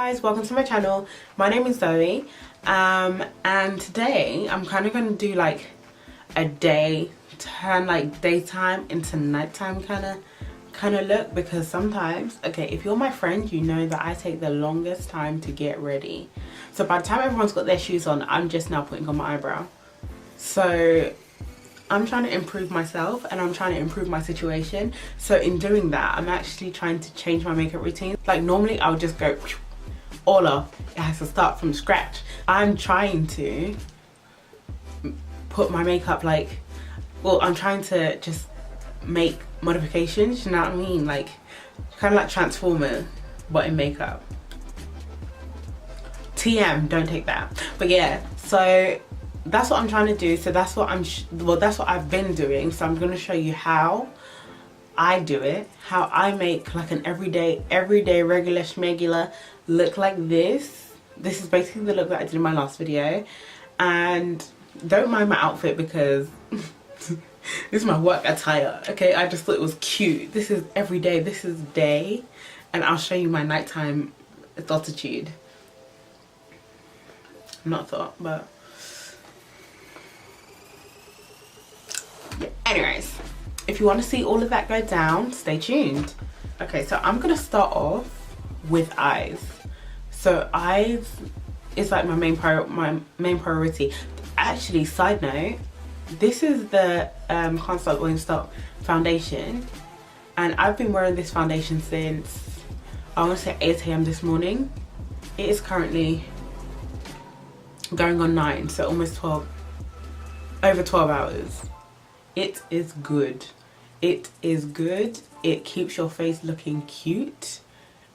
guys, welcome to my channel. My name is Zoe, and today I'm kind of going to do like a day, turn like daytime into nighttime kind of look, because sometimes, okay, if you're my friend, you know that I take the longest time to get ready. So by the time everyone's got their shoes on, I'm just now putting on my eyebrow. So I'm trying to improve myself and I'm trying to improve my situation. So in doing that, I'm actually trying to change my makeup routine. Like normally I would just go all off. It has to start from scratch. I'm trying to put my makeup like, well, I'm trying to just make modifications, you know what I mean? Like kind of like Transformer, but in makeup. TM, don't take that. But yeah, so that's what I'm trying to do. So that's what that's what I've been doing. So I'm going to show you how I do it, how I make like an everyday regular schmegular look like this. This is basically the look that I did in my last video. And don't mind my outfit because this is my work attire, okay? I just thought it was cute. This is everyday, this is day, and I'll show you my nighttime attitude. Not thought, but yeah. Anyways, if you want to see all of that go down, stay tuned. Okay, so I'm gonna start off with eyes. So eyes is like my main priority. Actually, side note, this is the Can't Stop Won't Stop foundation, and I've been wearing this foundation since I want to say 8 AM this morning. It is currently going on 9, so almost 12, over 12 hours. It is good. It is good. It keeps your face looking cute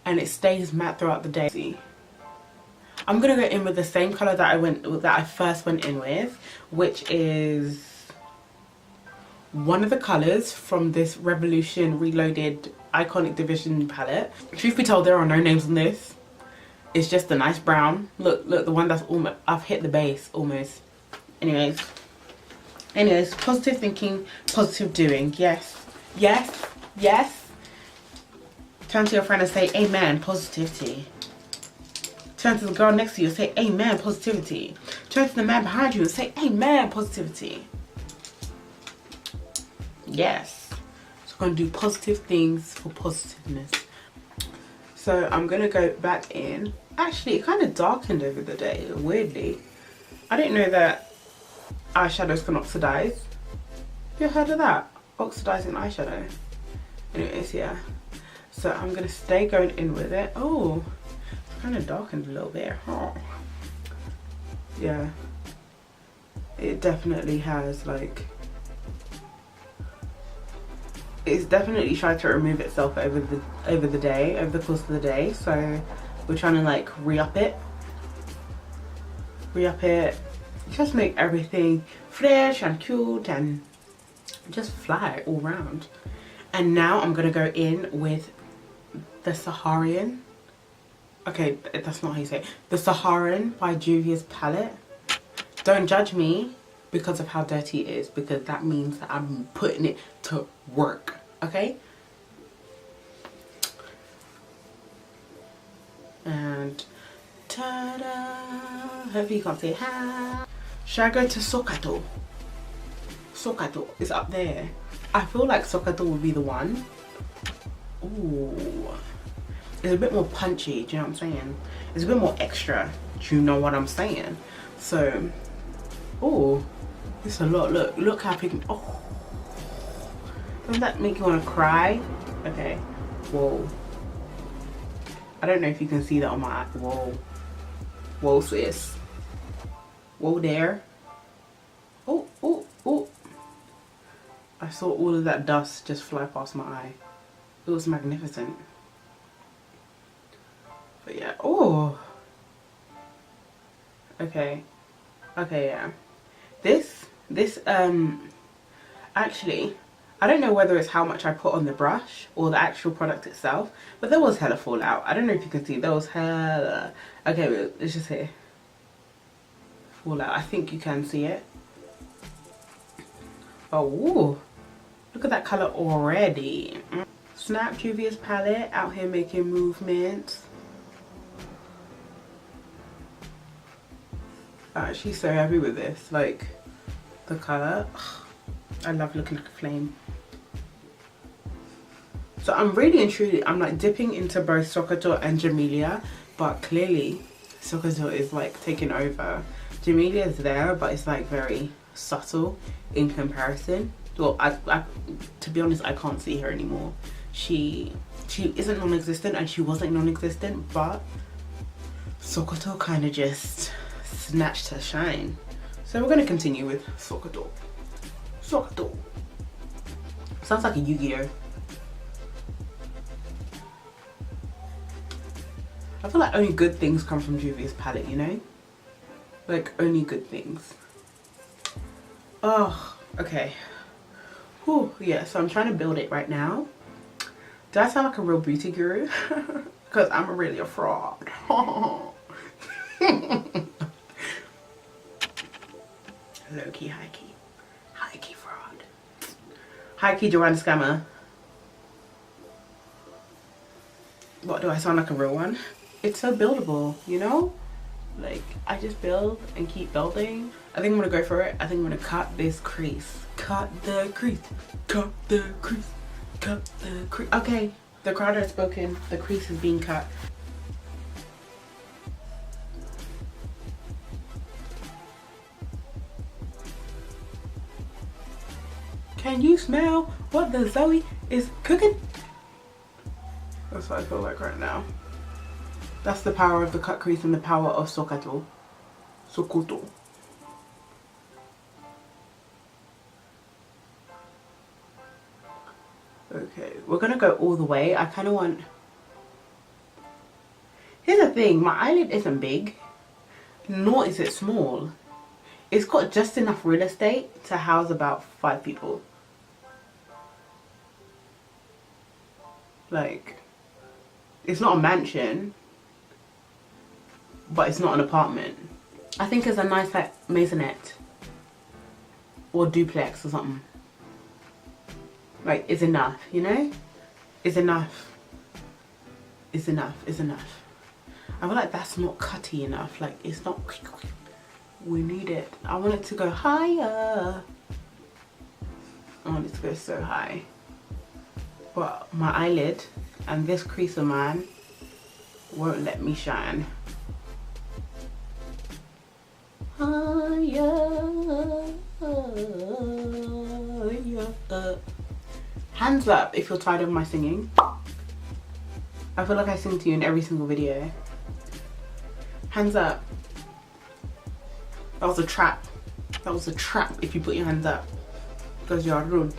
and it stays matte throughout the day. See, I'm gonna go in with the same color that I first went in with, which is one of the colors from this Revolution Reloaded Iconic Division palette. Truth be told, there are no names on this. It's just a nice brown. Look, the one that's almost, I've hit the base almost. Anyways, positive thinking, positive doing. Yes, yes, yes. Turn to your friend and say amen, positivity. Turn to the girl next to you and say amen, positivity. Turn to the man behind you and say amen, positivity. Yes. So I'm going to do positive things for positiveness. So I'm going to go back in. Actually, it kind of darkened over the day, weirdly. I didn't know that eyeshadows can oxidize. You heard of that? Oxidizing eyeshadow. Anyways, yeah. So I'm going to stay going in with it. Oh, it's kind of darkened a little bit. Oh. Yeah. It definitely has like... It's definitely tried to remove itself over the course of the day. So we're trying to like re-up it, just make everything fresh and cute and just fly all round. And now I'm gonna go in with the Saharan. Okay, that's not how you say it. The Saharan by Juvia'S palette. Don't judge me because of how dirty it is, because that means that I'm putting it to work, okay? And ta-da! Hopefully you can't say ha. Should I go to Sokato? Sokato is up there. I feel like Sokato would be the one. Ooh. It's a bit more punchy, do you know what I'm saying? It's a bit more extra, do you know what I'm saying? So, ooh. It's a lot. Look how big. Oh, doesn't that make you want to cry? Okay. Whoa. I don't know if you can see that on my eye. Whoa. Whoa, sis. Whoa there. Oh, oh, oh. I saw all of that dust just fly past my eye. It was magnificent. But yeah. Oh. Okay. Okay, yeah. This actually, I don't know whether it's how much I put on the brush or the actual product itself, but there was hella fallout. I don't know if you can see, there was hella. Okay, wait, it's just here. Fallout. I think you can see it. Oh, ooh, look at that color already. Snap Juvia'S palette, out here making movements. I'm actually so happy with this. Like, the colour. I love looking like a flame. So I'm really and truly, I'm like dipping into both Sokoto and Jamelia, but clearly Sokoto is like taking over. Jamelia is there, but it's like very subtle in comparison. Well, to be honest, I can't see her anymore. She isn't non-existent, and she wasn't non-existent, but Sokoto kind of just snatched her shine. So we're going to continue with Sokoto. Sokoto. Sounds like a Yu-Gi-Oh! I feel like only good things come from Juvia'S palette, you know? Like, only good things. Oh, okay. Whew, yeah, so I'm trying to build it right now. Do I sound like a real beauty guru? Because I'm really a fraud. Low-key, high-key. High-key fraud. High-key Joanna scammer. What, do I sound like a real one? It's so buildable, you know? Like, I just build and keep building. I think I'm gonna go for it. I think I'm gonna cut this crease. Cut the crease. Cut the crease. Cut the crease. Okay, the crowd has spoken. The crease is being cut. Can you smell what the Zoe is cooking? That's what I feel like right now. That's the power of the cut crease and the power of Sokoto. Sokoto. Okay, we're gonna go all the way. I kind of want... Here's the thing, my eyelid isn't big, nor is it small. It's got just enough real estate to house about 5 people. Like, it's not a mansion, but it's not an apartment. I think it's a nice like maisonette or duplex or something. Like, it's enough, you know? It's enough. It's enough. It's enough. I feel like that's not cutty enough. Like, it's not... We need it. I want it to go higher. I want it to go so high. But my eyelid and this crease of mine won't let me shine. Hands up if you're tired of my singing. I feel like I sing to you in every single video. Hands up. That was a trap. That was a trap if you put your hands up. Because you are rude.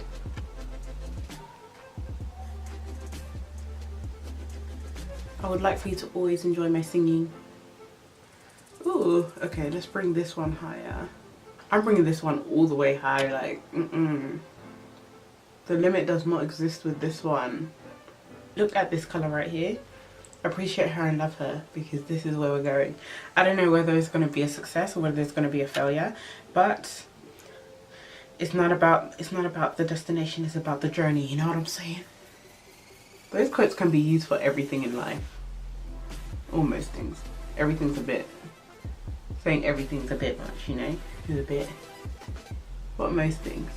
I would like for you to always enjoy my singing. Ooh, okay, let's bring this one higher. I'm bringing this one all the way high, like, The limit does not exist with this one. Look at this colour right here. Appreciate her and love her, because this is where we're going. I don't know whether it's going to be a success or whether it's going to be a failure, but it's not about the destination, it's about the journey, you know what I'm saying? Those quotes can be used for everything in life. Almost things. Everything's a bit. Saying everything's a bit much, you know? It's a bit. But most things.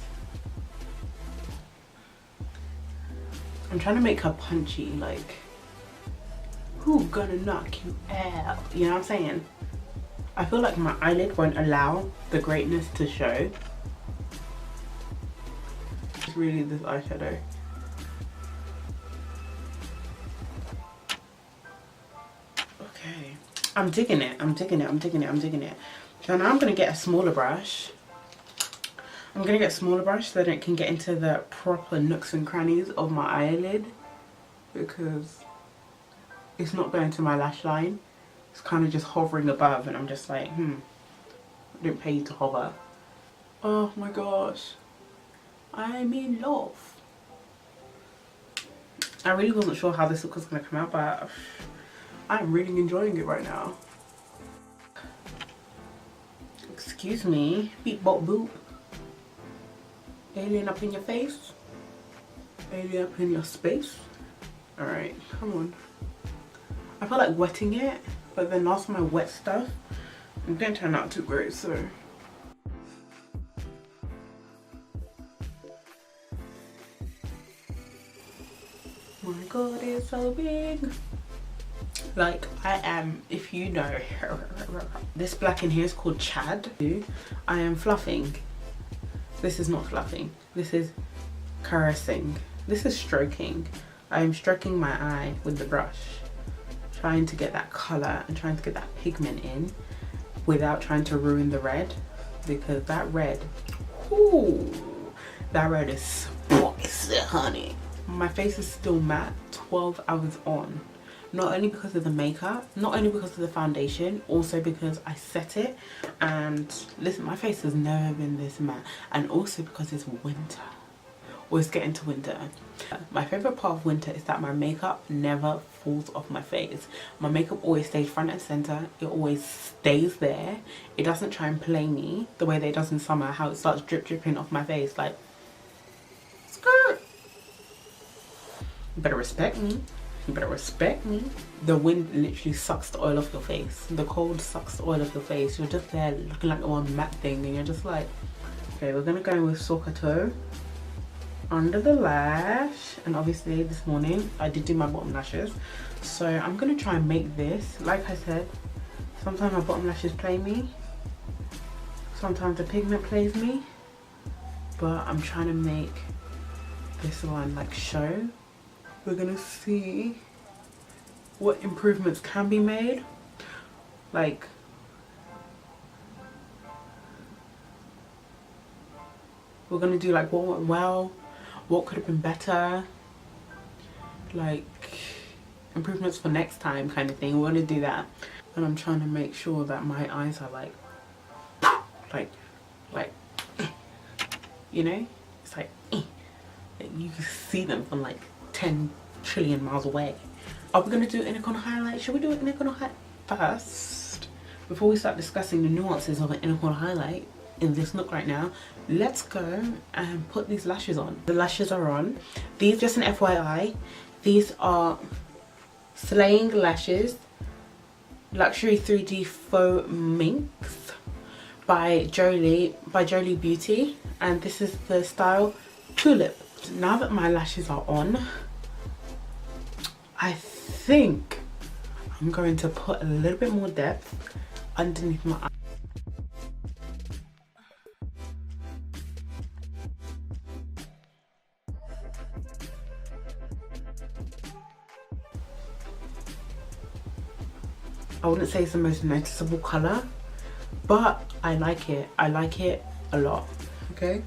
I'm trying to make her punchy, like, who gonna knock you out? You know what I'm saying? I feel like my eyelid won't allow the greatness to show. It's really this eyeshadow. Okay. I'm digging it. I'm digging it. I'm digging it. I'm digging it. So now I'm gonna get a smaller brush. I'm gonna get a smaller brush so that it can get into the proper nooks and crannies of my eyelid, because it's not going to my lash line. It's kind of just hovering above, and I'm just like, I didn't pay you to hover. Oh my gosh, I'm in love. I really wasn't sure how this look was gonna come out, but I'm really enjoying it right now. Excuse me, beep bop boop. Alien up in your face. Alien up in your space. Alright, come on. I feel like wetting it, but then last time I wet stuff, It didn't turn out too great, so. My god, it's so big. Like, I am, if you know, this black in here is called Chad. I am fluffing. This is not fluffing. This is caressing. This is stroking. I am stroking my eye with the brush, trying to get that color and trying to get that pigment in without trying to ruin the red, because that red, ooh, that red is spicy, honey. My face is still matte 12 hours on. Not only because of the makeup, not only because of the foundation, also because I set it. And listen, my face has never been this matte. And also because it's winter. Or it's getting to winter. My favorite part of winter is that my makeup never falls off my face. My makeup always stays front and center. It always stays there. It doesn't try and play me the way that it does in summer, how it starts dripping off my face like, skirt. You better respect me. You better respect me. The wind literally sucks the oil off your face. The cold sucks the oil off your face. You're just there looking like one matte thing and you're just like, okay, we're gonna go in with Sokato under the lash. And obviously this morning I did do my bottom lashes. So I'm gonna try and make this, like I said, sometimes my bottom lashes play me. Sometimes the pigment plays me. But I'm trying to make this one like show. We're gonna see what improvements can be made. Like, we're gonna do like what went well, what could have been better, like improvements for next time kind of thing. We're gonna do that. And I'm trying to make sure that my eyes are like, you know, it's like, you can see them from like 10 trillion miles away. Are we going to do inner corner highlight? Should we do an inner corner highlight first? Before we start discussing the nuances of an inner corner highlight in this look right now, let's go and put these lashes on. The lashes are on. These, just an FYI, these are Slaying Lashes Luxury 3D Faux Minx by Jolie Beauty, and this is the style Tulip. Now that my lashes are on, I think I'm going to put a little bit more depth underneath my eye. I wouldn't say it's the most noticeable colour, but I like it. I like it a lot, okay?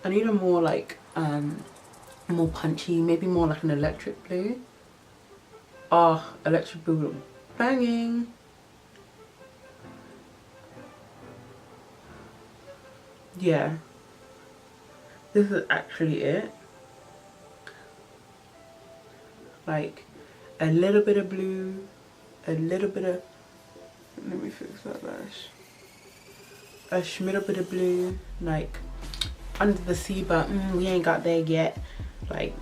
I need a more like, more punchy, maybe more like an electric blue. Oh, electric blue, banging. Yeah, this is actually it. Like a little bit of blue, a little bit of, let me fix that lash. A little bit of blue, like under the sea, but we ain't got there yet. Like,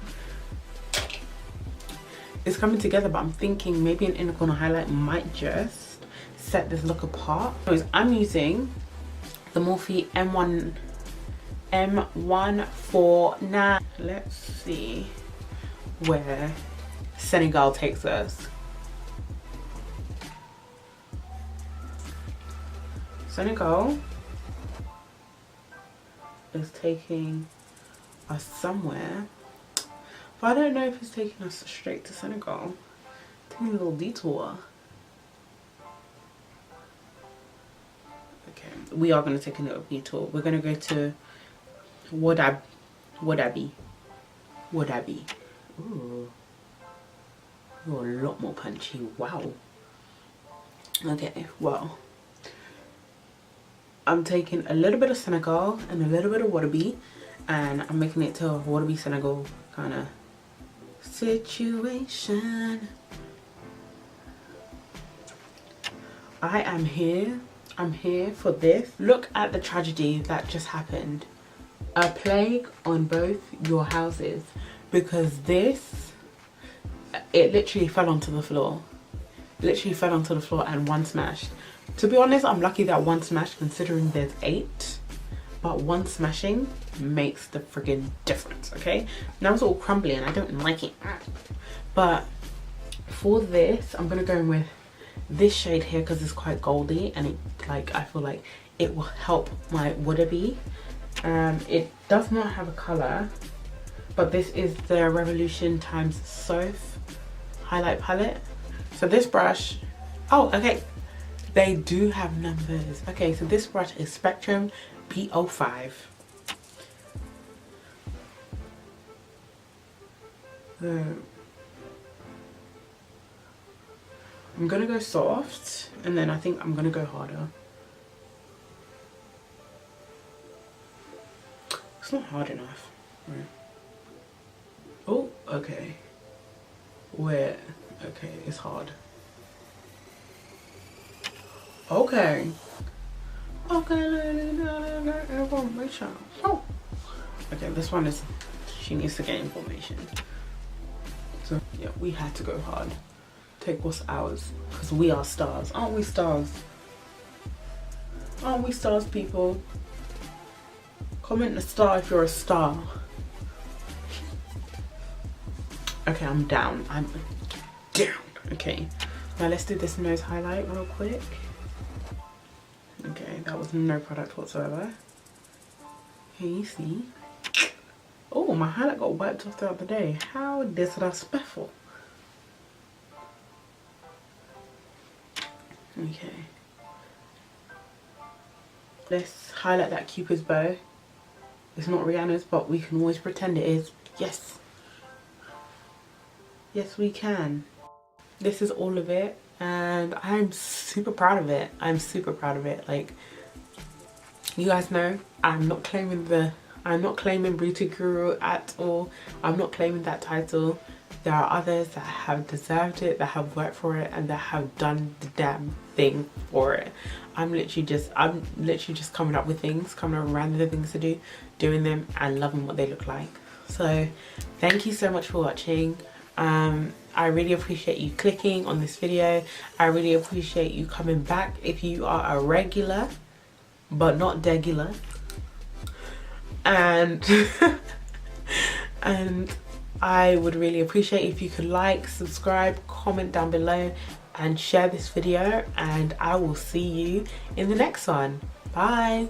it's coming together, but I'm thinking maybe an inner corner highlight might just set this look apart. Anyways, I'm using the Morphe M149. Let's see where Senegal takes us. Senegal is taking us somewhere, but I don't know if it's taking us straight to Senegal. Taking a little detour. Okay, we are going to take a little detour. We're going to go to Wadabi. Ooh, you're a lot more punchy. Wow. Okay, well, I'm taking a little bit of Senegal and a little bit of Wadabi, and I'm making it to a Wadabi Senegal kind of situation. I am here. I'm here for this. Look at the tragedy that just happened. A plague on both your houses, because this, it literally fell onto the floor. literally fell onto the floor and one smashed. To be honest, I'm lucky that one smashed considering there's 8, but one smashing makes the friggin' difference, okay? Now it's all crumbly and I don't like it. But for this, I'm gonna go in with this shade here because it's quite goldy and it, like, I feel like it will help my would-be. It does not have a color, but this is the Revolution times Soph highlight palette. So this brush, oh, okay, they do have numbers. Okay, so this brush is Spectrum B05. I'm gonna go soft and then I think I'm gonna go harder. It's not hard enough. Right. Oh, okay. Where? Okay, it's hard. Okay. Okay, information. Oh. Okay, this one is, she needs to get information. So yeah, we had to go hard. Take what's ours, because we are stars. Aren't we stars? Aren't we stars, people? Comment a star if you're a star. Okay, I'm down. I'm down. Okay, now let's do this nose highlight real quick. Okay, that was no product whatsoever. Can you see? Oh, my highlight got wiped off throughout the day. How disrespectful. Okay. Let's highlight that Cupid's bow. It's not Rihanna's, but we can always pretend it is. Yes. Yes, we can. This is all of it, and I'm super proud of it. I'm super proud of it. Like, you guys know, I'm not claiming Beauty Guru at all. I'm not claiming that title. There are others that have deserved it, that have worked for it, and that have done the damn thing for it. I'm literally just coming up with things, coming up with random things to do, doing them and loving what they look like. So thank you so much for watching. I really appreciate you clicking on this video. I really appreciate you coming back if you are a regular, but not degular. And and I would really appreciate if you could like, subscribe, comment down below and share this video, and I will see you in the next one. Bye.